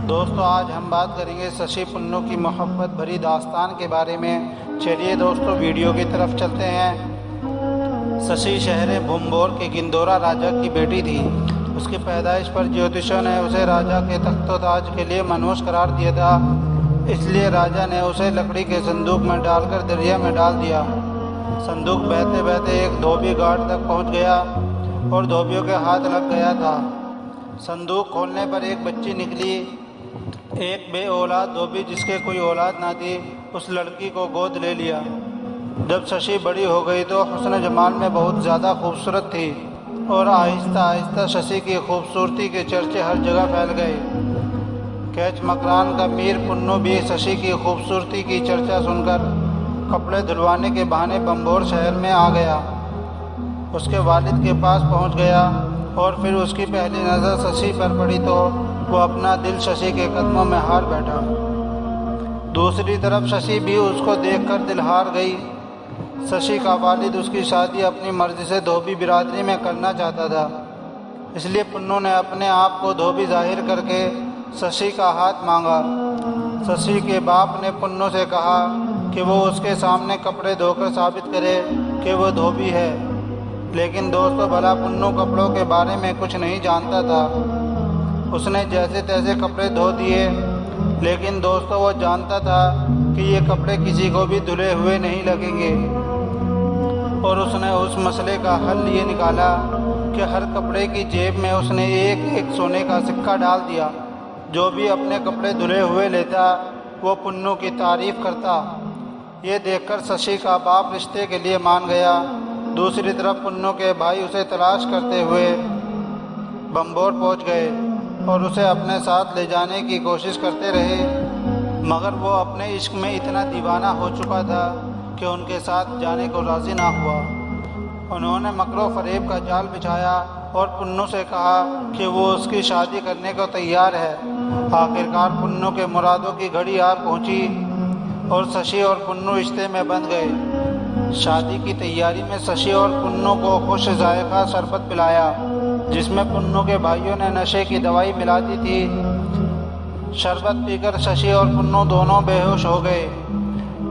दोस्तों आज हम बात करेंगे शशि पुन्नू की मोहब्बत भरी दास्तान के बारे में। चलिए दोस्तों वीडियो की तरफ चलते हैं। शशि शहर भूमबोर के गिंदोरा राजा की बेटी थी। उसकी पैदाइश पर ज्योतिषों ने उसे राजा के तख्तोताज के लिए मनहूस करार दिया था। इसलिए राजा ने उसे लकड़ी के संदूक में डालकर दरिया में डाल दिया। संदूक बहते बहते एक धोबी घाट तक पहुंच गया और धोबियों के हाथ लग गया था। संदूक खोलने पर एक बच्ची निकली। एक बे औलाद धोबी जिसके कोई औलाद ना थी उस लड़की को गोद ले लिया। जब शशि बड़ी हो गई तो हुस्न जमाल में बहुत ज़्यादा खूबसूरत थी और आहिस्ता आहिस्ता शशि की खूबसूरती के चर्चे हर जगह फैल गए। कैच मकरान का मीर पुन्नू भी शशि की खूबसूरती की चर्चा सुनकर कपड़े धुलवाने के बहाने बम्बोर शहर में आ गया। उसके वालिद के पास पहुंच गया और फिर उसकी पहली नज़र शशि पर पड़ी तो वो अपना दिल शशि के कदमों में हार बैठा। दूसरी तरफ शशि भी उसको देखकर दिल हार गई। शशि का वालिद उसकी शादी अपनी मर्जी से धोबी बिरादरी में करना चाहता था, इसलिए पुन्नू ने अपने आप को धोबी जाहिर करके शशि का हाथ मांगा। शशि के बाप ने पुन्नू से कहा कि वो उसके सामने कपड़े धोकर साबित करे कि वो धोबी है। लेकिन दोस्तों भला पुन्नू कपड़ों के बारे में कुछ नहीं जानता था। उसने जैसे तैसे कपड़े धो दिए, लेकिन दोस्तों वो जानता था कि ये कपड़े किसी को भी धुले हुए नहीं लगेंगे। और उसने उस मसले का हल ये निकाला कि हर कपड़े की जेब में उसने एक एक सोने का सिक्का डाल दिया। जो भी अपने कपड़े धुले हुए लेता वो पुन्नू की तारीफ़ करता। ये देखकर शशि का बाप रिश्ते के लिए मान गया। दूसरी तरफ पुन्नू के भाई उसे तलाश करते हुए बम्बोर पहुंच गए और उसे अपने साथ ले जाने की कोशिश करते रहे, मगर वो अपने इश्क में इतना दीवाना हो चुका था कि उनके साथ जाने को राज़ी ना हुआ। उन्होंने मकरो फरेब का जाल बिछाया और पुन्नू से कहा कि वो उसकी शादी करने को तैयार है। आखिरकार पुन्नू के मुरादों की घड़ी आ पहुंची और शशि और पुन्नू रिश्ते में बंध गए। शादी की तैयारी में शशि और पुन्नू को खुश जायका शरबत पिलाया, जिसमें पुन्नू के भाइयों ने नशे की दवाई मिला दी थी। शरबत पीकर शशि और पुन्नू दोनों बेहोश हो गए।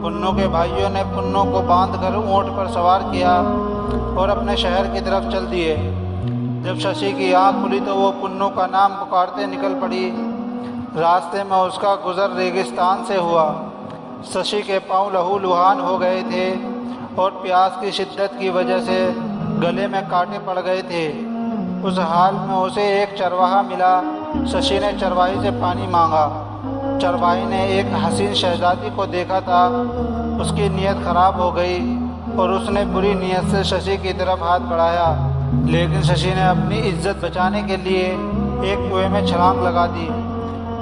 पुन्नू के भाइयों ने पुन्नू को बांधकर ऊंट पर सवार किया और अपने शहर की तरफ चल दिए। जब शशि की आँख खुली तो वो पुन्नू का नाम पुकारते निकल पड़ी। रास्ते में उसका गुजर रेगिस्तान से हुआ। शशि के पाँव लहू लुहान हो गए थे और प्यास की शिद्दत की वजह से गले में कांटे पड़ गए थे। उस हाल में उसे एक चरवाहा मिला। शशि ने चरवाही से पानी मांगा। चरवाही ने एक हसीन शहजादी को देखा था। उसकी नीयत खराब हो गई और उसने बुरी नीयत से शशि की तरफ हाथ बढ़ाया, लेकिन शशि ने अपनी इज्जत बचाने के लिए एक कुएं में छलांग लगा दी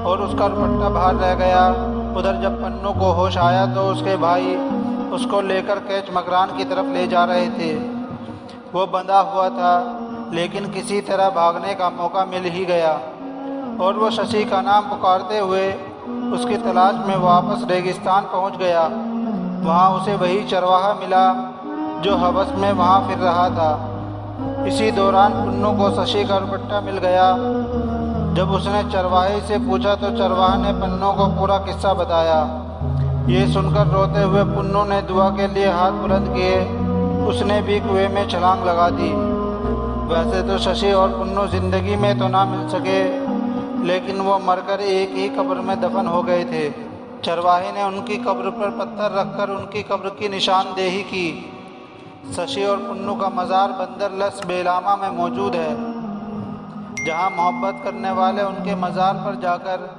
और उसका दुपट्टा बाहर रह गया। उधर जब पन्नू को होश आया तो उसके भाई उसको लेकर कैच मकरान की तरफ ले जा रहे थे। वो बंधा हुआ था, लेकिन किसी तरह भागने का मौका मिल ही गया और वो शशि का नाम पुकारते हुए उसकी तलाश में वापस रेगिस्तान पहुंच गया। वहां उसे वही चरवाहा मिला जो हवस में वहां फिर रहा था। इसी दौरान पुन्नू को शशि का दुपट्टा मिल गया। जब उसने चरवाहे से पूछा तो चरवाहा ने पुन्नू को पूरा किस्सा बताया। ये सुनकर रोते हुए पुन्नू ने दुआ के लिए हाथ बुलंद किए। उसने भी कुएं में छलांग लगा दी। वैसे तो शशि और पुन्नू जिंदगी में तो ना मिल सके, लेकिन वो मरकर एक ही कब्र में दफन हो गए थे। चरवाहे ने उनकी कब्र पर पत्थर रखकर उनकी कब्र की निशानदेही की। शशि और पुन्नू का मज़ार बंदर लस बेलामा में मौजूद है, जहां मोहब्बत करने वाले उनके मज़ार पर जाकर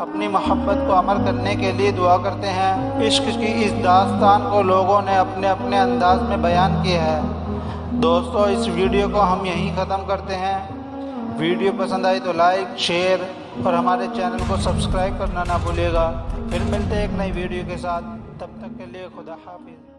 अपनी मोहब्बत को अमर करने के लिए दुआ करते हैं। इश्क की इस दास्तान को लोगों ने अपने अपने अंदाज में बयान किया है। दोस्तों इस वीडियो को हम यहीं ख़त्म करते हैं। वीडियो पसंद आई तो लाइक, शेयर और हमारे चैनल को सब्सक्राइब करना ना भूलिएगा। फिर मिलते हैं एक नई वीडियो के साथ। तब तक के लिए खुदा हाफिज़।